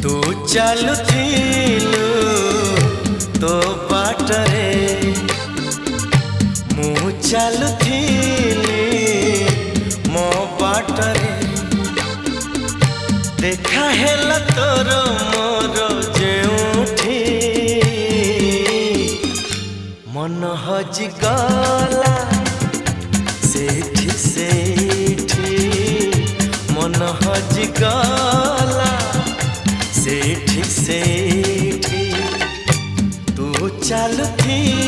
तू चलुथिलु तो बाटरे मु चलुथिली मो बाटरे देखा हेला तोर मोर जेउठी मन हजि गला सेठी सेठी मन हजि गला सेठी सेठी तू चलुथिलु